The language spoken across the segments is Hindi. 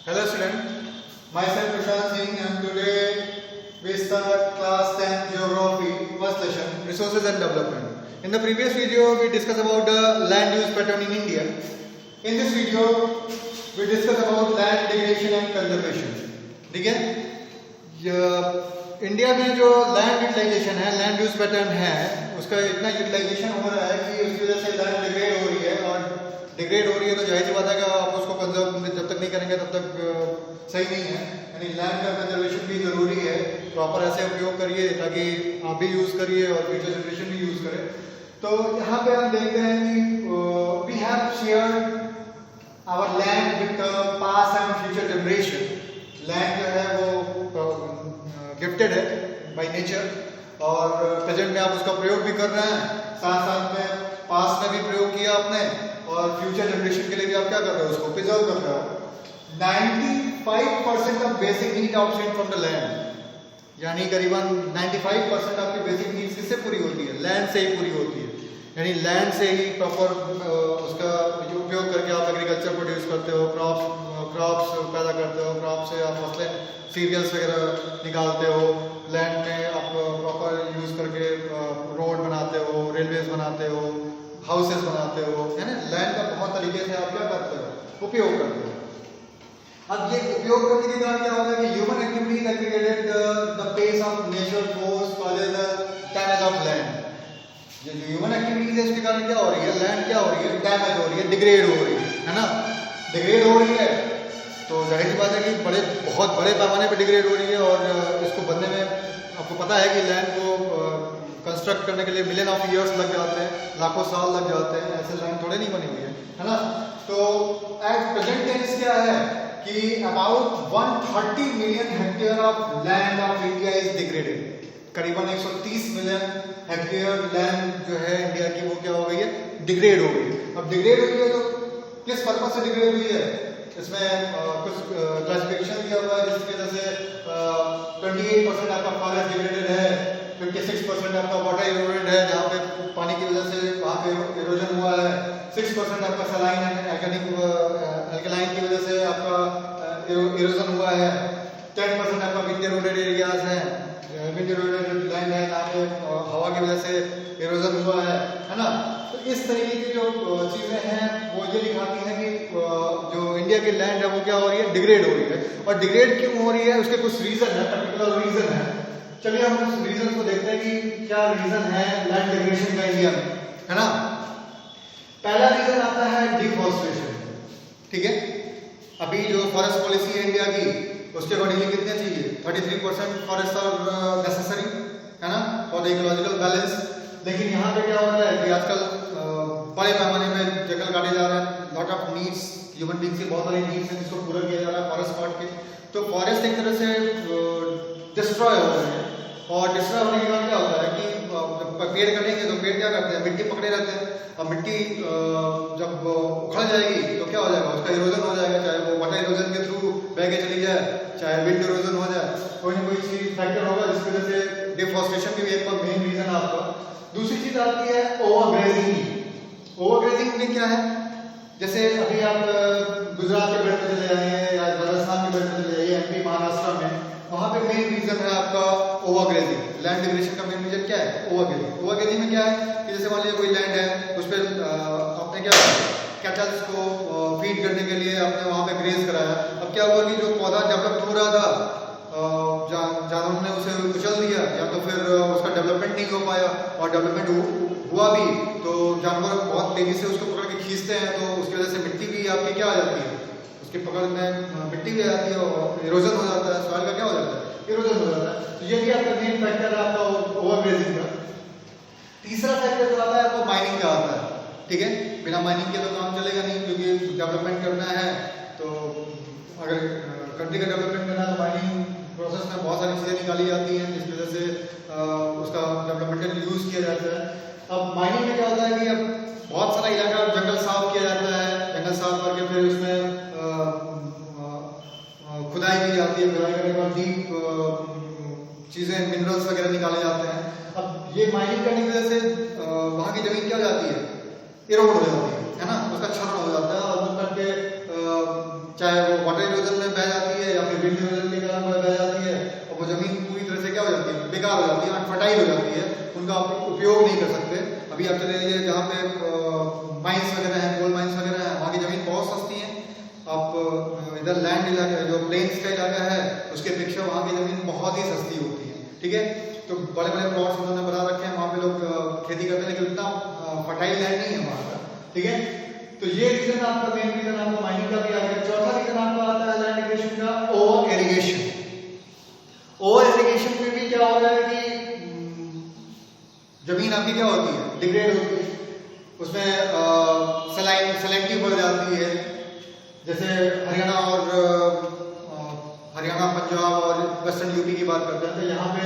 Hello student, myself Prashant Singh and today we start class 10 Geography first lesson Resources and Development. In the previous video we discussed about the land use pattern in India. In this video we discuss about land degradation and conservation. ठीक है? इंडिया में जो लैंड यूटिलाइजेशन है, लैंड यूज पैटर्न है, उसका इतना यूटिलाइजेशन हो रहा है कि उसकी वजह से लैंड डिग्रेड हो रही है और डिग्रेड हो रही है तो जाहिर सी बात है कि आप उसको कंजर्व जब तक नहीं करेंगे तब तक सही नहीं है। यानी लैंड का कंजर्वेशन भी जरूरी है, प्रॉपर ऐसे उपयोग करिए ताकि आप भी यूज करिए और फ्यूचर जनरेशन भी यूज करे। तो यहाँ पे हम देखते हैं कि we have shared our land with past and future generation. Land जो है वो गिफ्टेड है बाय नेचर और प्रेजेंट में आप उसका प्रयोग भी कर रहे हैं, साथ साथ में पास्ट में भी प्रयोग किया आपने और फ्यूचर जनरेशन के लिए भी आप क्या कर रहे हो, उसको प्रिजर्व कर रहे हो। 95% of basic need obtain from the land, यानी करीबन 95% आपकी बेसिक नीड्स किससे पूरी होती है? लैंड से ही पूरी होती है। यानी लैंड से ही प्रॉपर उसका उपयोग करके आप एग्रीकल्चर प्रोड्यूस करते हो, क्रॉप्स पैदा करते हो, क्रॉप से आप फसलें सीरियल्स वगैरह निकालते हो, लैंड में आप प्रॉपर यूज करके रोड बनाते हो, रेलवेज बनाते हो, हाउसेस बनाते हो, है ना। लैंड का बहुत तरीके से आप क्या करते हो, उपयोग करते हो। अब ये उपयोग करने के कारण क्या होता है कि human activity activated the pace of natural force causes the damage of land. ये जो ह्यूमन एक्टिविटीज है इसके कारण क्या हो रही है, लैंड क्या हो रही है, डैमेज हो रही है, डिग्रेड हो रही है ना। डिग्रेड हो रही है तो जाहिर सी बात है कि बहुत बड़े पैमाने पर डिग्रेड हो रही है और इसको बनने में आपको पता है कि लैंड को कंस्ट्रक्ट करने के लिए मिलियन ऑफ ईयर्स लग जाते हैं, लाखों साल लग जाते हैं, ऐसे लैंड थोड़े नहीं बनी हुई है ना। तो एट प्रेजेंट टेंस क्या है कि about 130 million hectare of land of India is degraded. करीबन 130 मिलियन हेक्टेयर लैंड जो है इंडिया की वो क्या हो गई है, डिग्रेड हो गई। अब डिग्रेड हुई है तो किस पर्पज से डिग्रेड हुई है, इसमें कुछ क्लासिफिकेशन दिया हुआ है जिसकी वजह से 28% आपका फॉरेस्ट डिग्रेडेड है, 56% आपका वाटर इरोडेड है जहाँ पे पानी की वजह से वहाँ पे इरोजन हुआ है, 6% आपका सलाइन एल्कलाइन की वजह से आपका इरोजन हुआ है, 10% आपका विंड इरोडेड एरियाज है, विंड इरोडेड लैंड है जहाँ पे हवा की वजह से इरोजन हुआ है ना। तो इस तरीके की जो चीजें हैं वो ये दिखाती हैं कि जो इंडिया की लैंड है वो क्या हो रही है, डिग्रेड हो रही है। और डिग्रेड क्यों हो रही है, उसके कुछ रीजन है, पर्टिकुलर रीजन है। चलिए हम उस रीजन को देखते हैं कि क्या रीजन है लैंड डिग्रेडेशन का इंडिया में, है ना। पहला रीजन आता है डिफॉरेस्टेशन। ठीक है, अभी जो फॉरेस्ट पॉलिसी है इंडिया की उसके अकॉर्डिंगली कितने चाहिए, 33% फॉरेस्ट आर नेसेसरी, है ना, फॉर द इकोलॉजिकल बैलेंस। लेकिन यहाँ पे क्या हो रहा है कि आजकल बड़े पैमाने में जंगल काटे जा रहे हैं, lot of needs, human beings की बहुत सारी नीड्स हैं जिसको पूरा किया जा रहा है फॉरेस्ट काट के। तो फॉरेस्ट एक तरह से डिस्ट्रॉय हो रहे हैं और डिस्ट्रॉय होने के बाद क्या होता है कि पेड़ कटेंगे तो पेड़ क्या करते हैं, मिट्टी पकड़े रहते हैं। अब मिट्टी जब उखड़ जाएगी तो क्या हो जाएगा, उसका इरोजन हो जाएगा, चाहे वो वाटर इरोजन के थ्रू बह के चली जाए, चाहे विंड इरोजन हो जाए, कोई ना कोई चीज फैक्टर होगा जिसकी वजह से डिफॉरेस्टेशन की भी एक मेन रीजन है आपका। दूसरी चीज आती है ओवरग्रेजिंग। ओवरग्रेजिंग में क्या है, जैसे अभी आप गुजरात के बेल्ट में चले आए या राजस्थान के बेल्ट में चले जाइए, एमपी महाराष्ट्र में, वहां पे मेन रीजन है आपका ओवरग्रेजिंग। लैंड डिग्रेडेशन का मेन रीजन क्या है, ओवरग्रेजिंग। ओवरग्रेजिंग में क्या है कि जैसे मान लीजिए कोई लैंड है उस पर आपने क्या कैटल्स को फीड करने के लिए आपने वहां पे ग्रेज कराया। अब क्या हुआ कि जो पौधा डेवलप हो रहा था जानवरों ने उसे कुचल दिया या तो फिर उसका डेवलपमेंट नहीं हो पाया, और डेवलपमेंट हुआ भी तो जानवर बहुत तेजी से उसको पकड़ के खींचते हैं, तो उसकी वजह से मिट्टी भी आपकी क्या आ जाती है, उसकी पकड़ में मिट्टी भी आ जाती है और इरोजन हो जाता है, सॉइल का क्या हो जाता है, इरोजन हो जाता है। तो ये भी आपका मेन फैक्टर है आपका ओवरग्रेजिंग का। तीसरा फैक्टर जो आता है वो माइनिंग का आता है। ठीक है, बिना माइनिंग के तो काम चलेगा नहीं, क्योंकि डेवलपमेंट करना है तो अगर कंट्री का डेवलपमेंट करना है तो माइनिंग प्रोसेस में बहुत सारी चीजें निकाली जाती हैं जिसकी वजह से उसका डेवलपमेंटल यूज किया जाता है। अब माइनिंग में क्या होता है कि अब बहुत सारा इलाका जंगल साफ किया जाता है, जंगल साफ करके फिर उसमें खुदाई की जाती है, खुदाई करने के बाद डीप चीजें मिनरल्स वगैरह निकाले जाते हैं। अब ये माइनिंग करने की वजह से वहां की जमीन क्या हो जाती है, इरोड हो जाती है ना, उसका क्षरण हो जाता है और वो करके चाहे वो वाटर इरोजन में बह जाती है या फिर विंड इरोजन के कारण बह जाती है, और वो जमीन पूरी तरह से क्या हो जाती है, बेकार हो जाती है, अनफर्टाइल हो जाती है, उनका आप उपयोग नहीं कर सकते। अभी आप चले जाइए जहाँ पे माइंस वगैरह हैं, कोल माइंस वगैरह हैं, वहाँ की जमीन बहुत सस्ती है। आप इधर लैंड इलाका जो प्लेन्स का इलाका है उसके अपेक्षा वहाँ की जमीन बहुत ही सस्ती होती है, ठीक है। तो बड़े बड़े प्लॉट्स उन्होंने बना रखे हैं, वहाँ पे लोग खेती करते हैं, लेकिन उतना फर्टाइल लैंड नहीं है वहाँ का, ठीक है। तो ये रीजन आपका मेन रीजन आपका माइनिंग का भी आ गया। चौथा रीजन आपका आता है लैंड इरिगेशन का, ओवर इरिगेशन। ओवर इरिगेशन में भी क्या हो रहा है कि जमीन आपकी क्या होती है, डिग्रेड होती है, उसमें सलाइनिटी बढ़ जाती है। जैसे हरियाणा पंजाब और वेस्टर्न यूपी की बात करते हैं तो यहाँ पे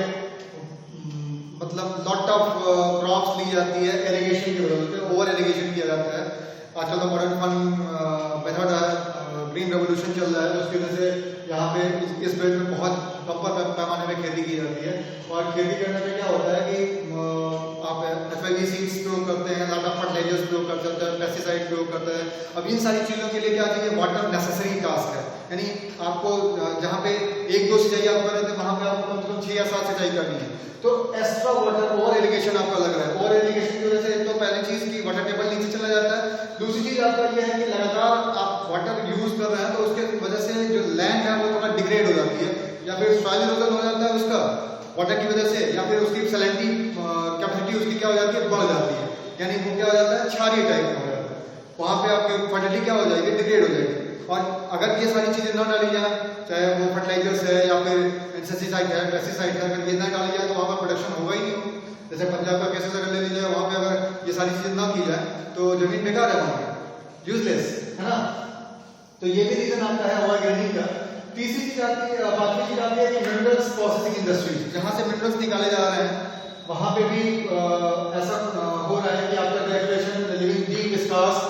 मतलब लॉट ऑफ क्रॉप्स ली जाती है इरिगेशन की वजह से, ओवर इरिगेशन किया जाता है। आजकल तो मॉडर्न फन मेथड है, ग्रीन रेवोल्यूशन चल रहा है, उसकी वजह से यहाँ पे इस बेल्ट में बहुत बम्पर पैमाने में खेती की जाती है। और खेती करने में क्या होता है कि आप FIV सीड्स प्रयोग करते हैं, लॉट ऑफ फर्टिलाइजर्स प्रयोग करते हैं, पेस्टिसाइड प्रयोग करते हैं। अब इन सारी चीज़ों के लिए क्या चाहिए, वाटर नेसेसरी टास्क है, यानी आपको जहाँ पे 1-2 सिंचाई आप कर रहे थे वहाँ पे आपको कम से कम 6 या 7 सिंचाई करनी है, तो एक्स्ट्रा वाटर ओवर इरिगेशन आपका लग रहा है। ओवर इरिगेशन की वजह से एक तो पहली चीज़ की वाटर टेबल नीचे चला जाता है, दूसरी चीज़ आपका यह है कि लगातार आप वाटर यूज कर रहे हैं तो उसके वजह से जो लैंड है वो थोड़ा डिग्रेड हो जाती है, या फिर सॉइल इरोजन हो जाता है उसका वाटर की वजह से, या फिर उसकी सैलिनिटी कैपेसिटी उसकी क्या हो जाती है, बढ़ जाती है, यानी वो क्या हो जाता है, क्षारीय टाइप में हो जाता है। वहाँ पे आपकी फर्टिलिटी क्या हो जाएगी, डिग्रेड हो जाएगी। और अगर ये सारी चीजें ना डाली जाए, चाहे वो फर्टिलाइजर्स है या फिर इंसेक्टिसाइड है, पेस्टिसाइड है, अगर ये ना डाली जाए तो वहाँ पर प्रोडक्शन होगा ही नहीं। जैसे पंजाब का केसेस अगर ले लीजिए, वहाँ पे अगर ये सारी चीजें ना की जाए तो जमीन बेकार है, वहाँ पे यूजलेस है ना। तो ये भी रीजन आपका है ऑर्गेनिक का। तीसरी चीज आती है, पांचवी चीज आती है कि मिनरल्स प्रोसेसिंग इंडस्ट्रीज, जहाँ से मिनरल्स निकाले जा रहे हैं वहाँ पे भी ऐसा हो रहा है कि आपका डेफिनेशन लिविंग डीप स्कार्स,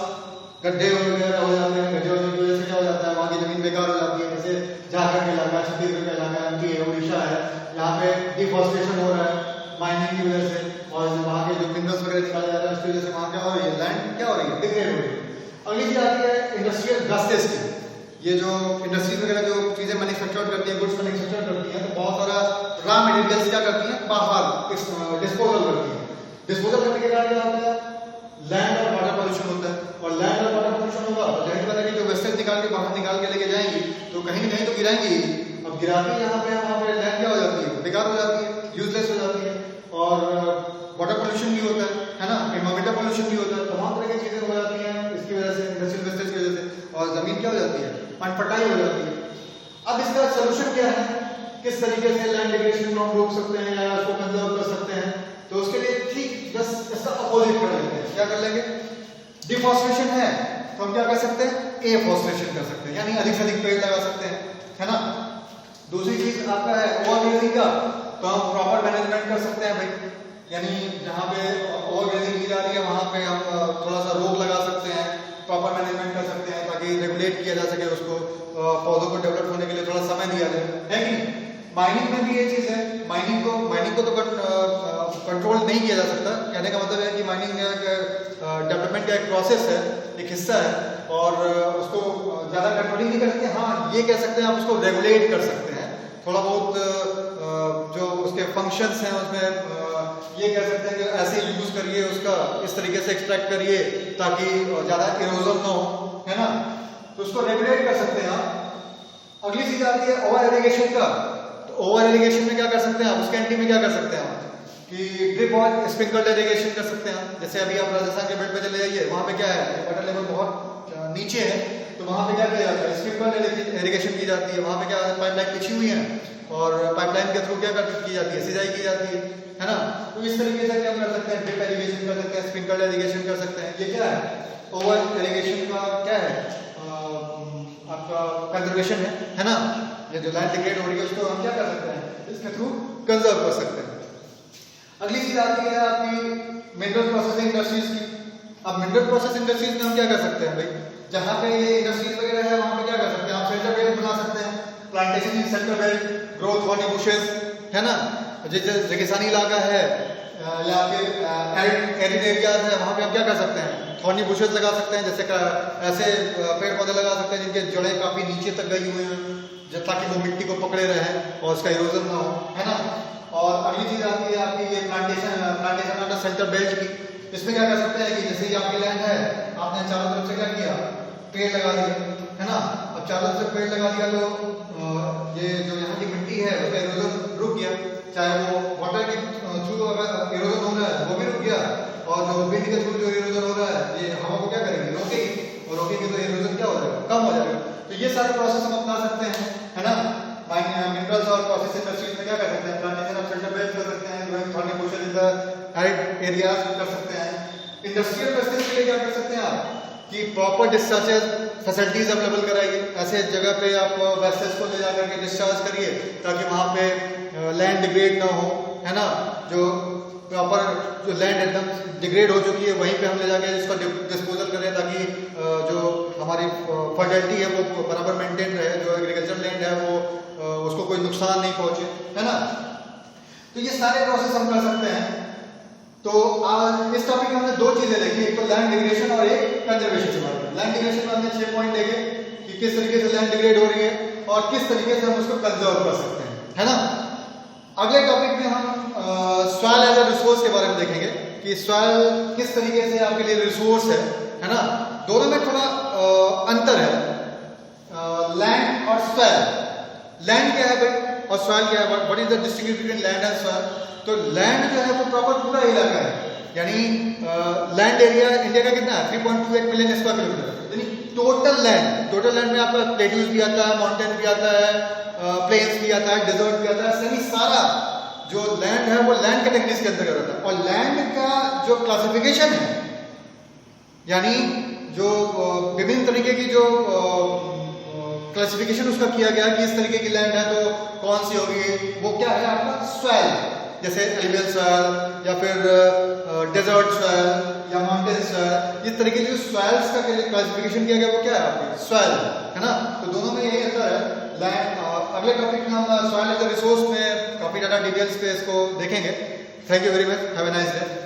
गड्ढे वगैरह हो जाते हैं, गड्ढे होने की वजह से क्या हो जाता है, वहाँ की जमीन बेकार हो जाती है। जैसे झारखंड का इलाका, छत्तीसगढ़ का इलाका, MP है, उड़ीसा है, यहाँ पे डिफॉरेस्टेशन हो रहा है माइनिंग की वजह से, और वहाँ के जो मिनरल्स वगैरह निकाले जा रहे हैं उसकी वजह से वहाँ क्या हो रही है, लैंड क्या हो रही है, डिग्रेड हो रही है। अगली चीज आती है इंडस्ट्रियल गैसेस की। ये जो इंडस्ट्रीज वगैरह जो चीजें मैन्युफैक्चर करती है, गुड्स मैन्युफैक्चर करती है, तो बहुत सारा रॉ मटेरियल्स क्या करती है, बाहर डिस्पोजल करती है। डिस्पोजल करने के कारण क्या होता है, लैंड और वाटर पॉल्यूशन होता है, और लैंड और वाटर पॉल्यूशन होगा तो जाहिर बात है कि जो वेस्टेज निकाल के बाहर निकाल के लेके जाएंगी तो कहीं ना कहीं तो गिराएंगी। अब गिराती यहाँ पे वहाँ पे लैंड क्या हो जाती है, बेकार हो जाती है, यूजलेस हो जाती है, और वाटर पॉल्यूशन भी होता है ना, एनवायरमेंटल पॉल्यूशन भी होता है, तमाम तरह की चीजें हो जाती हैं इसकी वजह से, इंडस्ट्रियल वेस्टेज की वजह से, और जमीन क्या हो जाती है, अनफर्टाइल हो जाती है। अब इसका सोल्यूशन क्या है, किस तरीके से लैंड डिग्रेडेशन को हम रोक सकते हैं या उसको कंजर्व कर सकते हैं, तो उसके लिए ठीक जस्ट इसका अपोजिट कर लेते हैं। क्या कर लेंगे, डिफॉरेस्टेशन है तो हम क्या कर सकते हैं, एफॉरेस्टेशन कर सकते हैं, यानी अधिक से अधिक पेड़ लगा सकते हैं, है ना। दूसरी चीज आपका है ओवरग्रेजिंग का, तो हम प्रॉपर मैनेजमेंट कर सकते हैं भाई, यानी जहाँ पे ओवरग्रेजिंग की जा रही है वहाँ पे हम थोड़ा सा रोक लगा सकते हैं, प्रॉपर मैनेजमेंट कर सकते हैं ताकि रेगुलेट किया जा सके उसको, पौधों को डेवलप होने के लिए थोड़ा समय दिया जाए, है कि माइनिंग में भी ये चीज है। माइनिंग को तो कंट्रोल नहीं किया जा सकता, कहने का मतलब है कि माइनिंग डेवलपमेंट का एक प्रोसेस है, एक हिस्सा है, और उसको ज्यादा कंट्रोलिंग नहीं कर सकते। हाँ, ये कह सकते हैं आप उसको रेगुलेट कर सकते हैं, थोड़ा बहुत जो उसके फंक्शंस हैं उसमें ये कह सकते हैं कि ऐसे यूज करिए उसका, इस तरीके से एक्सट्रैक्ट करिए ताकि ज्यादा इरोजन ना हो, है ना, तो उसको रेगुलेट कर सकते हैं आप। अगली चीज आती है ओवर इरिगेशन का। तो ओवर इरिगेशन में क्या कर सकते हैं आप, उसके एंटी में क्या कर सकते हैं आप कि ड्रिप और स्प्रिंकलर इरिगेशन कर सकते हैं। जैसे अभी आप राजस्थान के बेल्ट पे चले जाइए, वहां पे क्या है, वाटर लेवल बहुत नीचे है, तो वहां पे क्या किया जाता है, स्प्रिंकलर इरिगेशन की जाती है। वहां पे क्या पाइपलाइन बिछी हुई है और पाइपलाइन के थ्रू क्या की जाती है, सिंचाई की जाती है ना। तो इस तरीके से क्या कर सकते हैं, ड्रिप इरिगेशन कर सकते हैं, स्प्रिंकलर इरिगेशन कर सकते हैं। ये क्या है, ओवर इरिगेशन का क्या है, आपका कंजर्वेशन है ना। ये जो लैंड डिग्रेड हो रही है उसको हम क्या कर सकते हैं, इसके थ्रू कंजर्व कर सकते हैं। अगली चीज आती है आपकी मिनरल प्रोसेसिंग इंडस्ट्रीज की। अब मिनरल प्रोसेसिंग इंडस्ट्रीज में हम क्या कर सकते हैं भाई, जहाँ पे ये इंडस्ट्रीज वगैरह है वहाँ पे क्या कर सकते हैं आप, सेंटर बेल्ट बना सकते हैं, plantation in centre belt, growth वाली बुशेस, है ना। जैसे रेगिस्तानी इलाका है या फिर एरिड एरियाज है, वहाँ पे आप क्या कर सकते हैं, थॉर्नी बुशेस लगा सकते हैं, जैसे ऐसे पेड़ पौधे लगा सकते हैं जिनके जड़ें काफ़ी नीचे तक गई हुई हैं, ताकि वो मिट्टी को पकड़े रहें और उसका इरोजन ना हो, है ना। और अगली चीज़ आती है आपकी ये प्लांटेशन सेंटर बेल्ट की। इसमें क्या कर सकते हैं कि जैसे ही आपकी लैंड है, आपने चारों तरफ से क्या किया, पेड़ लगा दिए, है ना। अब चारों तरफ से पेड़ लगा दिया तो ये जो यहाँ की मिट्टी है उसका इरोजन रुक गया, चाहे वो वाटर के थ्रू अगर इरोजन हो रहा है वो भी रुक गया, और जो विंड के थ्रू जो इरोजन हो रहा है ये हवा को क्या करेगी, रोकेगी, और रोकेगी तो इरोजन क्या हो जाएगा, कम हो जाएगा। तो ये सारे प्रोसेस हम अपना सकते हैं, है ना। मिनरल्स और प्रोसेस इंडस्ट्रीज में क्या कर सकते हैं, प्लांटेशन ऑफ सेंटर बेल्ट कर सकते हैं, growing thorny bushes in the arid areas कर सकते हैं। इंडस्ट्रियल वेस्टेज के लिए क्या कर सकते हैं आप कि प्रॉपर डिस्चार्ज फैसिलिटीज अवेलेबल कराइए, ऐसे जगह पे आप वेस्टेज को ले जाकर के डिस्चार्ज करिए ताकि वहाँ पे लैंड डिग्रेड ना हो, है ना। जो प्रॉपर जो लैंड एकदम डिग्रेड हो चुकी है वहीं पे हम ले जाके इसका डिस्पोजल करें, ताकि जो हमारी फर्टिलिटी है वो बराबर मेंटेन रहे, जो एग्रीकल्चर लैंड है वो उसको कोई नुकसान नहीं पहुंचे, है ना। तो ये सारे प्रोसेस हम कर सकते हैं। तो आज इस टॉपिक में हमने दो चीजें देखी, एक तो लैंड डिग्रेडेशन और एक कंजर्वेशन के बारे में। लैंड डिग्रेडेशन में हमने 6 पॉइंट देखे कि किस तरीके से लैंड डिग्रेड हो रही है और किस तरीके से हम उसको कंजर्व कर सकते हैं, है ना। अगले टॉपिक में हम सॉइल एज अ रिसोर्स के बारे में देखेंगे कि सॉइल किस तरीके से आपके लिए रिसोर्स है ना। दोनों में थोड़ा अंतर है, लैंड और सॉइल। लैंड क्या है भाई और सॉइल क्या है, what is the distinction between land and soil. तो लैंड जो है वो प्रॉपर पूरा इलाका है, यानी लैंड एरिया इंडिया का कितना है 3.28 मिलियन स्क्वायर किलोमीटर, यानी टोटल लैंड। टोटल लैंड में आपका प्लेट्यूज भी आता है, माउंटेन भी आता है, प्लेन्स भी आता है, डेजर्ट भी आता है, सभी सारा जो लैंड है वो लैंड कैटेगरीज के अंतर्गत आता है। और लैंड का जो क्लासिफिकेशन है, यानी जो विभिन्न तरीके की जो क्लासिफिकेशन उसका किया गया कि इस तरीके की लैंड है तो कौन सी होगी, वो क्या है आपका सॉइल, जैसे एलुवियल सॉइल या फिर डेजर्ट सॉइल या माउंटेन सॉइल। इस तरीके के जो सॉइल्स का क्लासिफिकेशन किया गया वो क्या है आपकी सॉइल, है ना। तो दोनों में यही अंतर है। लैंड अगले टॉपिक में हम सॉइल एज अ रिसोर्स में काफी ज्यादा डिटेल्स पे इसको देखेंगे। Thank you very much, have a nice day.